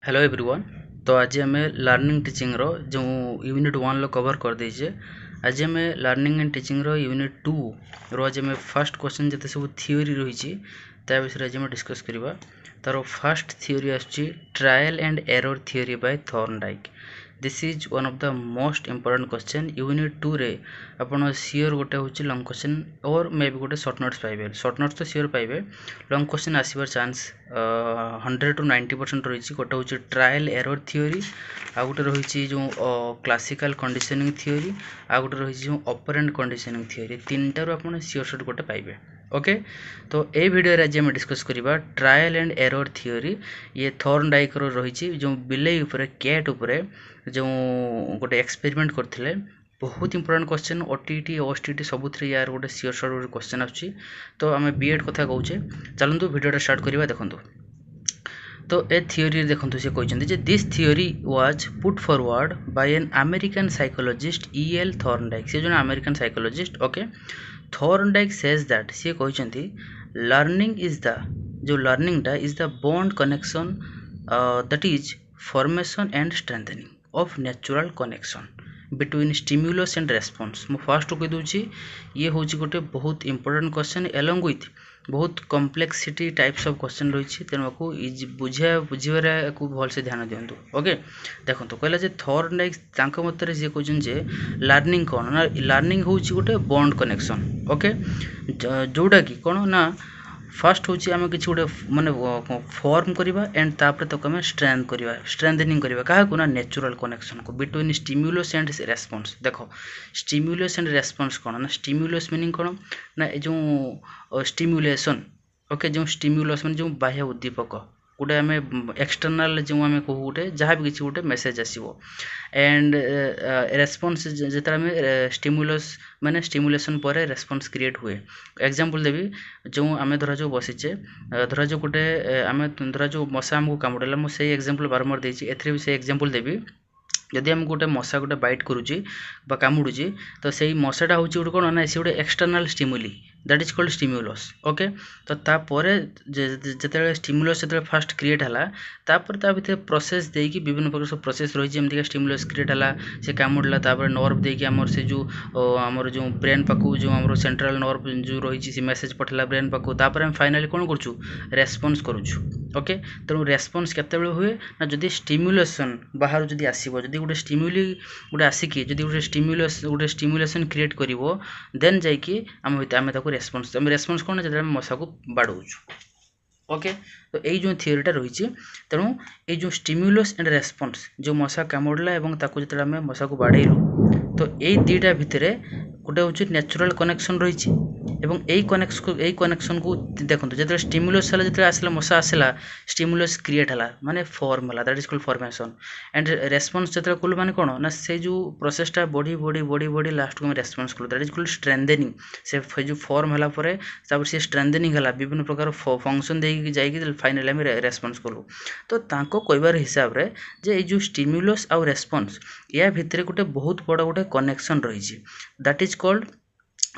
Hello everyone. तो आज आम लर्निंग टीचिंग रो जो यूनिट 1 लो कवर कर देजे। आज आम लर्निंग एंड टीचिंग रो यूनिट 2 रो आज आम फर्स्ट क्वेश्चन जते सब थ्योरी रही ता विषय आज आम डिस्कस करबा। तार फर्स्ट थ्योरी आछि trial and error theory by Thorndike. This is one of the most important question unit 2 रे आपण सियोर गोटे होची लॉन्ग क्वेश्चन और मे बी गोटे शॉर्ट नोट्स पाइबे। शॉर्ट नोट्स तो सियोर पाइबे, लॉन्ग क्वेश्चन आसीबार चांस 100 to 90% रही। गोटे हूँ ट्रायल एरर थ्योरी, आ गोटे रही जो क्लासिकल कंडीशनिंग थ्योरी, आ गोटे रही जो ऑपरेंट कंडीशनिंग थ्योरी। तीन टारू आपन सियोर शॉर्ट गोटे पाइबे। ओके, तो ये वीडियो आज आम डिस्कस करबा ट्रायल एंड एरर थ्योरी। ये थॉर्नडाइक रो रही जो बिलेई उपरे कैट उपरे जो गोटे एक्सपेरिमेंट करथिले। बहुत इंपोर्टेंट क्वेश्चन ओटीटी ओएसटीटी सबुथरे यार गोटे सियोर शॉर्ट क्वेश्चन आछि। तो आम बीएड कथा कहूचे, चलतु वीडियोटा स्टार्ट करबा। देखंतु तो ए थियोरी देखंतु से कहते जे this theory was put forward by an American psychologist E L Thorndike. से जो American psychologist. Okay, Thorndike says that से कहते लर्निंग इज द जो लर्निंग टा is the bond connection that is formation and strengthening of natural connection between stimulus and response. मु first कह दूची ये हूँ गोटे बहुत इंपोर्टेंट क्वेश्चन एलोंग विथ बहुत कम्प्लेक्सिटी टाइप्स ऑफ क्वेश्चन रही। तेणु को बुझे को भल से ध्यान दिंतु। ओके, देखो कहला जे थॉर्नडाइक मत जी कहते लर्निंग कौन ना, लर्निंग हूँ गोटे बॉन्ड कनेक्शन। ओके, जोटा कि कौन ना फास्ट हूँ आम कि गोटे माने फॉर्म करवा एंड तापर तक आम स्ट्रेंथनिंग करवा क्या ना नेचुरल कनेक्शन को बिटवीन स्टिम्युलस एंड रेस्पॉन्स। देखो स्टिम्युलस एंड रेस्पॉन्स कौन ना, स्टिम्युलस मीनिंग कौन ना जो स्टिम्युलेशन। ओके, जो स्टिम्युलस मान जो बाह्य उद्दीपक गोटे आम एक्सटर्नाल जो आम कहू गोटे जहाँ भी किसी गोटे मेसेज आसो एंड रेस्पॉन्स जिते आम स्टिम्युलस माने स्टिम्युलेशन पर रेस्पॉन्स क्रिएट हुए। एग्जांपल देवी जो आम धरा जो बसीचे धरा जो गोटे आम धरा जो मशा आमको कामुड़ेला मुझे एग्जांपल बारंबार देती एथरे भी से एग्जांपल देवी। जदि आम गोटे मशा गोटे बाइट करुच्ची कामुड़ी तो से मशाटा हूँ गोटे कौन ना सी गोटे external stimuli that is called stimulus. Okay, तो तापर जिते स्टिम्युलस जो फास्ट क्रिएट है तापर ता भीतर प्रोसेस देकी विभिन्न प्रकार सब प्रोसेस रही जमीक स्टिम्युलस क्रिएट है से कामुड़ा तापर नर्व देकी आमर से जो आमर जो ब्रेन पाखु जो आमर सेंट्रल नर्व जो रही से मेसेज पठेला ब्रेन पाखु तापर आम फाइनाली कौन करूँ रेस्पॉन्स करूँ। ओके, तेणु रेस्पॉन्स केतेबेले हुए ना जदि स्टिम्युलेशन बाहर जदि आसीबो जदि गोटे स्टिम्युली गोटे आसिकी जदि गोटे स्टिम्युलेशन क्रिएट करिवो देन जाइकी आम ताको रेस्पॉन्स कौन जब मशा को बाड़ौछु। ओके, तो यही जो थियोरीटा रही तेणु ये जो स्टिम्युलस एंड रेस्पॉन्स जो मशा कामुड़ला एवं ताको जब आम मशा को बाड़ेलु तो यही दुईटा भितर गोटे हूँ नेचुरल कनेक्शन रही एवं यही कनेक्शन को देखो जो स्टिम्युलस है जो आसला मशा आसला स्टिम्युलस क्रिएट है माने फॉर्म है that is called formation and response जो कलु माने कौन ना से जो प्रोसेसटा बढ़ी बढ़ी बढ़ी बढ़ी लास्ट को रेस्पॉन्स कलु दैट इज कॉल्ड स्ट्रेंथनिंग। से जो फॉर्म है पर से स्ट्रेंथनिंग है विभिन्न प्रकार फंक्शन देकी जाइए फाइनाली आम रेस्पॉन्स कलु। तो तांको कहबार हिसाब रे जे जो स्टिम्युलस आउ रेस्पॉन्स या भितर गोटे बहुत बड़ा गोटे कनेक्शन रही that is called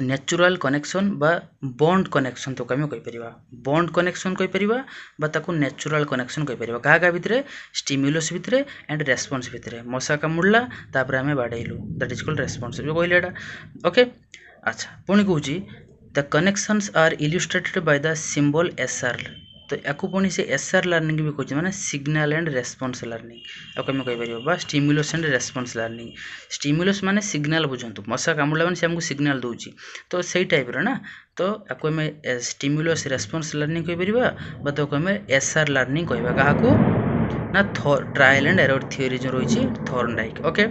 natural connection बा बॉन्ड कनेक्शन। तो आम कहीपर बॉन्ड कनेक्शन कहीपर नेचुरल कनेक्शन कहीपर क्या भितर स्टिम्युलस भितर एंड रेस्पॉन्स भितर मशा कामुड़ला तापर आम बाड़ेलु दैट इज कॉल्ड रेस्पॉन्स जो कहले एटा। ओके, अच्छा पुणी कहूँ the connections are illustrated by the symbol S R. तो या पुणी से एसआर लर्निंग भी कहते हैं सिग्नल एंड रेस्पॉन्स लर्निंग आम कहीपर stimulus and response learning. Stimulus माने सिग्नल बुझंतु मशा कामुड़ा माने से हमको सिग्नल दूची तो सही टाइप रो ना। तो आपको आम स्टिम्युलस रेस्पॉन्स लर्निंग कहीपर तो आम एसआर लर्निंग कहवा क्या ना ट्रायल एंड एरर थ्योरी जो रही Thorndike. Okay,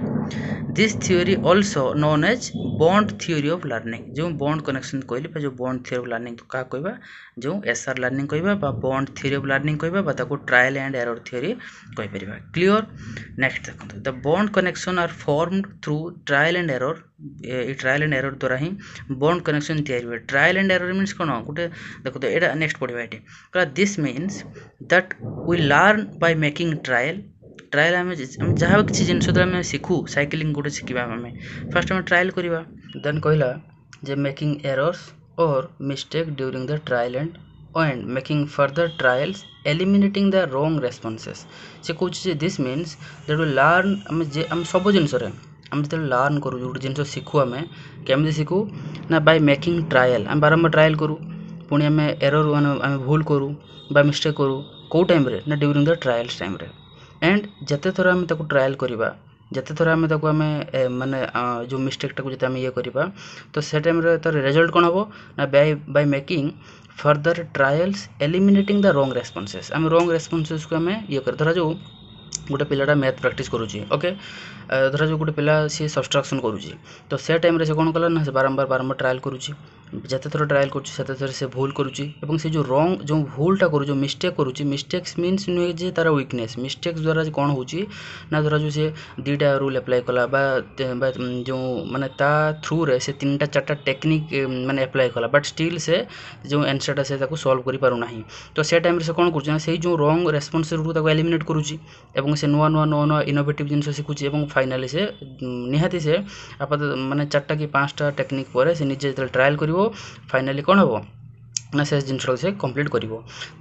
this theory also known as bond theory of learning. जो बॉन्ड कनेक्शन कहली जो बॉन्ड थ्योरी ऑफ लर्निंग क्या कहवा जो एसआर लर्निंग कहवा बॉन्ड थ्योरी ऑफ लर्निंग कहवा ट्रायल एंड एरर थ्योरी कहीपर। क्लियर। नेक्स्ट देखो the bond connection are formed through trial and error. ये ट्रायल एंड एरर द्वारा ही बॉन्ड कनेक्शन तैयारी हुए। ट्रायल एंड एरर मीन्स कौन गोटे देखो तो ये नेक्स्ट पढ़ा ये this means that we learn by making trial. Trial आम जहाँ किसी जिनस आम शिखु साइकिलिंग गोटे शिखा आम फास्ट आम ट्रायल करवा देन कहला जे मेकिंग एरर्स और mistake during the trial and and making further trials eliminating the wrong responses से कौच this means that will learn आम सब जिनस आम जो लर्न करूँ गोटे जिन शिखु आम केमी शिखु ना बाय मेकिंग ट्रायल आम बारंबार ट्रायल करूँ पुणी आम एरर आम भूल करूँ बा मिस्टेक करूँ कौ टाइम ना during the trials time and जिते थर आम ट्रायल करवा जिते थर आम माने जो मिस्टेकटा को आम ये करवा तो से टाइम तार रिजल्ट कौन हम ना by making further trials eliminating the wrong responses आम रॉन्ग रेस्पॉन्सेस को आम ये कर धरा जो गोटे पिलाटा मैथ प्रैक्टिस करुँची ओके धरा जो गोटे पिला सी सब्सट्राक्शन करुँची तो से टाइम से कौन कला ना से बारंबार ट्रायल करुँची जिते थर ट्रायल कर थर से भूल करुँची से जो रॉन्ग जो भूलटा करू जो मिस्टेक करुँची मिस्टेक्स मीन्स नुहे जे तार वीकनेस मिस्टेक्स द्वारा कौन होची ना धरा जो से दुईटा रूल एप्लाई कला बा जो माने ता थ्रू रे से 3टा 4टा टेक्निक माने एप्लाई कला बट स्टिल से जो आंसरटा से सॉल्व करि पारु नाही तो से टाइम से कौन करुँची से जो रॉन्ग रेस्पॉन्स रू एलिमिनेट करुँची एवं से नुआ नुआ नुआ नुआ इनोवेटिव जिन शिखुची और फाइनाली से निहाती से आप माने 4टा कि 5टा टेक्निक पर से निजे जो ट्रायल कर फाइनाली कौन हम ना से जिनसा से कंप्लीट कर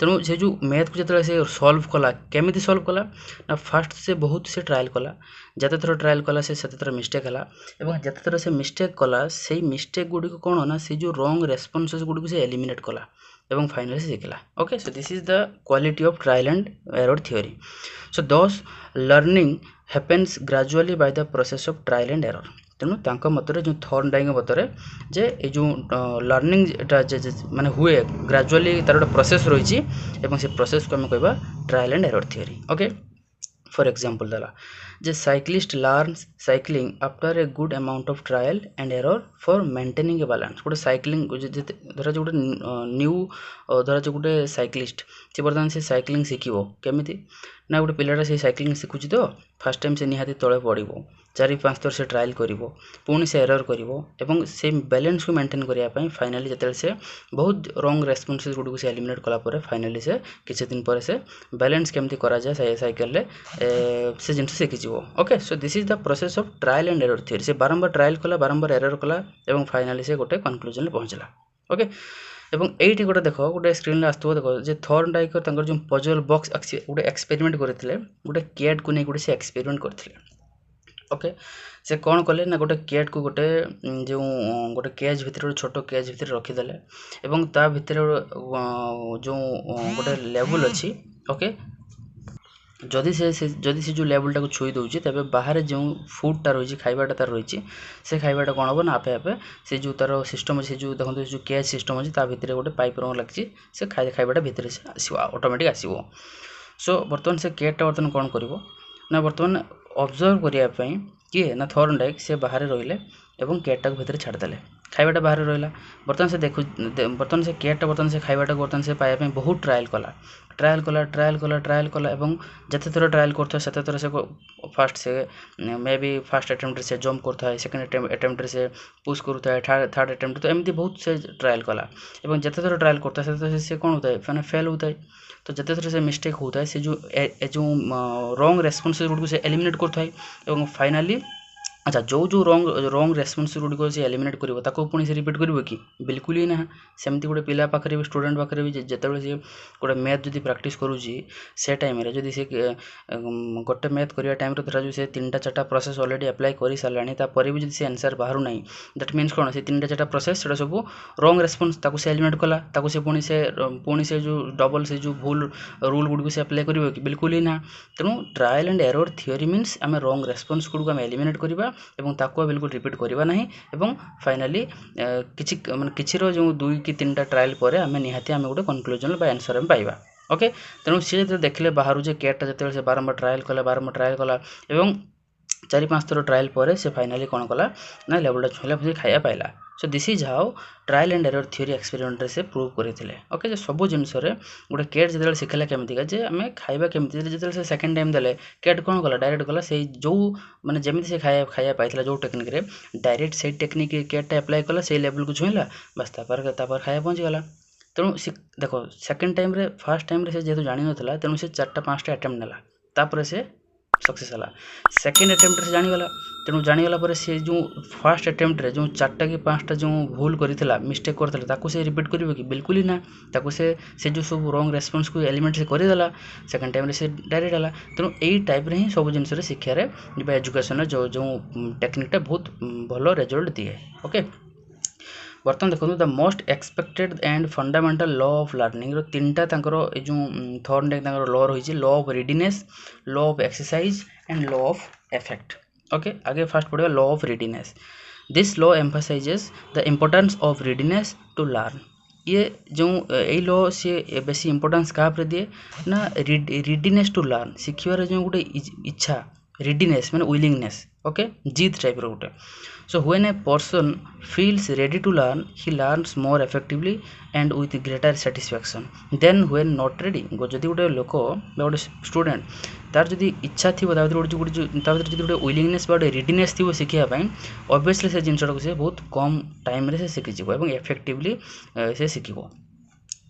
तेणु से जो मैथ को जो से सॉल्व कला केमी सॉल्व कला ना फास्ट से बहुत से ट्रायल कला जिते थर ट्रायल कला से थर मिस्टेक है और जिते थर से मिस्टेक कला से मिस्टेक गुड़ी कौन ना से जो रॉन्ग रेस्पॉन्सेस गुड़ी से एलिमिनेट कला एवं फाइनली से शिखला okay so this is the quality of trial and error theory so thus learning happens gradually by the process of trial and error तेणु तांको मतरे जो थॉर्नडाइक मतरे जे ए जो लर्निंग माने हुए ग्रेजुअली तार गोटे प्रोसेस रही है से प्रोसेस को आम कहवा trial and error theory okay for example दला जे cyclist learns cycling after a good amount of trial and error for maintaining a balance गोटे साइक्लिंग धरा जो गोटे न्यू धरा जो गोटे साइक्लिस्ट से बर्तमान से साइक्लिंग शिखिबो केमिति ना गोटे पिलाटा से साइक्लिंग शिखुची तो फास्ट टाइम से निहाती तले पड़ो 4-5 थर से ट्रायल करिवो पुणी से एरर करिवो एवं से बैलेंस को मेंटेन करने फाइनाली जिते से बहुत रॉन्ग रेस्पॉन्सेस गुड़ से एलिमिनेट कला फाइनाली से किसी दिन पर से बैलेंस केमती करा जाए साइकिल से जिन शिखी okay so this is the process of trial and error theory से बारंबार ट्रायल कला बारंबार एरर कला एवं फाइनाली से गोटे कनक्लूजन पहुँचला ओके एवं एटी गोटे देख गोटे स्क्रीन आसो देख जे थॉर्नडाइक जो पजल बॉक्स गोटे एक्सपेरिमेंट करते गोटे कैट को नहीं गोटे से एक्सपेरिमेंट करते ओके से कौन कले ना गोटे कैट को गोटे जो गोटे केज भितर छोट केज भितर रखीदे एवं ता भितर जो गोटे लेवल अच्छी ओके जदि से जो लेवलटा को छुई दूसरी तेज बाहर जो फूडटा रही खाइबाटा तार रही से खाइबाटा कौन हम ना आपे आपे से जो तार सिस्टम अच्छे जो देखते जो केज सिस्टम अच्छी भितर गोटे पाइप रंग लगी से खाइबाटा भितर से आसो ऑटोमेटिक आसो सो बर्तमान से कैटटा बर्तमान कौन कर ना बर्तमान ऑब्जर्व करने किए ना थॉर्नडाइक से बाहर रहिले एवं कैटटा को भितर छाड़देले खाइबाटा बाहर रहा बर्तमान से देखु बर्तमान से कैटटा बर्तमान से खाइबाटा बर्तमान से पाइबा बहुत ट्रायल कला एवं जिते थर ट्रायल करता है थर से फास्ट से मे बी फास्ट अटेम्प्ट से जंप करता है सेकेंड अटेम्प्ट से पुश करता है थर्ड अटेम्प्ट तो एमती बहुत से ट्रायल कला एवं जिते थर ट्रायल करता है से कौन होता है मैंने फेल होता है तो जिते थर से मिस्टेक होता है से जो रॉन्ग रेस्पॉन्स गुड़ से एलिमिनेट करता है एवं फाइनाली अच्छा जो रॉन्ग रेस्पॉन्स गुड़ से एलिमिनेट कर पुणी से रिपीट कर कि बिल्कुल ही ना सेमती गोटे पिला पाखे भी स्टूडेंट पाखे भी जिते से गोटे मैथ जब प्रैक्टिस करुँची से टाइम जदि से गोटे मैथ करने टाइम धरा जो से 3टा 4टा प्रोसेस ऑलरेडी अप्लाई कर सारे तापर भी जब आंसर बाहर ना दैट मीन्स कौन से 3टा 4टा प्रोसेस से सब रॉन्ग रेस्पॉन्स से एलिमिनेट कला से पुणी से जो डबल से जो भूल रूल गुड़ से अप्लाई कर कि बिल्कुल ही ना तेणु trial and error theory means आम रॉन्ग रेस्पॉन्स गुड़ को एलिमिनेट करवा एवं ताको बिल्कुल रिपीट करवा नहीं एवं फाइनाली किसी माने किसी जो 2 कि 3टा ट्रायल पर आम निहाती आम गोटे कनक्लूजन बा आंसर आम पाइबा ओके तेणु सी जो देखले बाहर जे कैटटा जो बारंबार ट्रायल कला एवं 4-5 थर ट्रायल पर से फाइनाली कौन कला ना लेवलटा छुईला फिर खाया पाइला so this is how trial and error theory experiment से प्रूव करते ओके जो सब जिनस गोटे कैट जो शिखला केमिका जे आम खाइबा केमिति जो से सेकेंड टाइम देले कैट कौन कला डायरेक्ट कला से जो माने जमी से खाया पाइला जो टेक्निक रे डायरेक्ट से टेक्निक कैटटा अप्लाई कला से लेवल को छुईला बस तापर खाया पहुँची गला तेणु देख सेकेंड टाइम रे फर्स्ट टाइम रे से जेहेतु जानी नथला तेणु से 4टा 5टा अटेम्प्ट नेला तापर से सक्सेस है सेकेंड अटेम्प्ट से जानीगला तेणु जानीगला पर से जो फर्स्ट अटेम्प्ट जो 4टा कि 5टा जो भूल करथिला मिस्टेक करथिला ताकू से रिपीट करिवो कि बिल्कुल ही ना ताकू से जो सब रॉन्ग रेस्पॉन्स को एलिमेंट से करदेला सेकेंड टाइम रे से डायरेक्ट हला तेणु एई टाइप रे ही सब जिनस रे शिक्षा रे एजुकेशन जो जो टेक्निकटा बहुत भलो रिजल्ट दिए ओके बर्तमान देखो the most expected and fundamental law of learning रो तीनटा तांकर ए जो थर्ड तांकर लॉ रही law of readiness law of exercise and law of effect okay आगे फर्स्ट पढ़िया law of readiness this law emphasises the importance of readiness to learn ये जो यही लॉ सी बेसी इंपोर्टेंस क्या दिए ना रेडीनेस टू लर्न शिखिबार जो गोटे इच्छा रेडीनेस माने विलिंगनेस ओके जीत टाइप रो गोटे so when a person feels ready to learn he learns more effectively and with greater satisfaction then when not ready जदि गोटे लोक गोटे स्टूडेंट तार जदि इच्छा थी गोटे विलिंगनेस गोटे रेडीनेस थी शिखा ऑब्वियसली से जिनटा को से बहुत कम टाइम रे से शिखिजिव और इफेक्टिवली से शिखिबो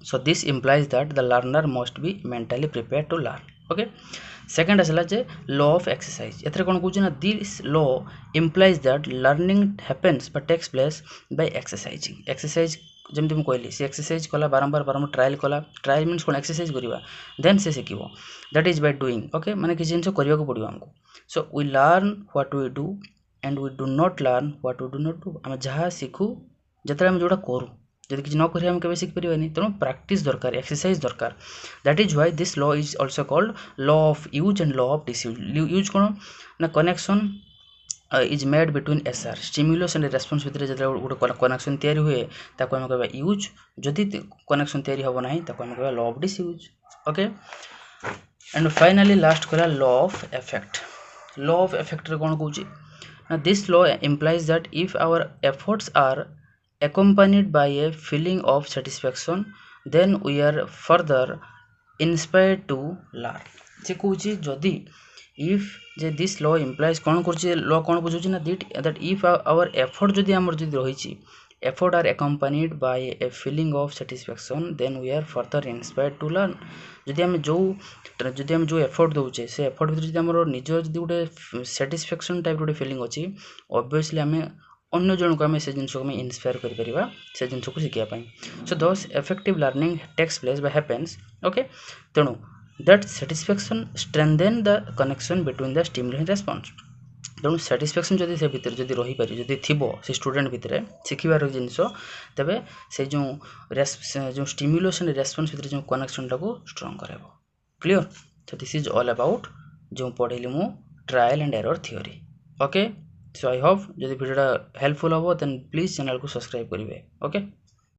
so this implies that the learner must be mentally prepared to learn okay second आसला जे लॉ ऑफ एक्सरसाइज एथरे कोन कहूँ ना this law implies that learning happens but takes place by exercising exercise जमती मुझे कहली सी एक्सरसाइज कला बारंबार बारंबार ट्रायल कला ट्रायल मीन्स कौन एक्सरसाइज करवा देन से शिखिबो that is by doing okay माने किसी जिनिस करबा को पड़िबो हमको so we learn what we do and we do not learn what we do not do आम जहाँ शिखु जिते आम जोटा करूँ जब किसी न करें केवे शिखिपारे तेणु प्रैक्टिस दरकार एक्सरसाइज दरकार that is why this law is also called law of use and law of disuse use कौन ना connection is made between SR stimulus and response भितर जो गोटे कनेक्शन तैयारी हुए ताको आम कहबा यूज जदि कनेक्शन तैयारी हम ना ताको आम कहबा law of disuse okay and finally last कहला law of effect law of effect रे कौन कहूँ ना this law implies that if our efforts are accompanied by a feeling of satisfaction then we are further inspired to learn जे कहूँ जदि if J this law implies कौन कर law कौन बुझे ना that if our effort जदि आमर जदि रही effort are accompanied by a feeling of satisfaction then we are further inspired to learn जदि आम जो एफर्ट दौचे से एफर्ट भीतर जदि आमर निज जदि गोटे satisfaction टाइप गोटे फीलिंग अच्छी ऑब्वियसली आम अन्य जन को आम से जिन को इन्स्पायर कर से जिन को शिखापी so thus effective learning takes place by happens okay तेणु that satisfaction strengthen the connection between the stimulus and response तेणु सैटिस्फैक्शन जदि से भितर जदि रही पारे जदि थी से स्टूडेंट भितर शिखिबार जिनस तेबे से जो स्टिमुलस एंड रेस्पॉन्स भितर जो कनेक्शन टाको स्ट्रॉन्ग कराइबो clear so this is all about जो पढ़ेली मु trial and error theory okay so I hope जदि वीडियोटा हेल्पफुल हो देन प्लीज चैनल को सब्सक्राइब करेंगे ओके।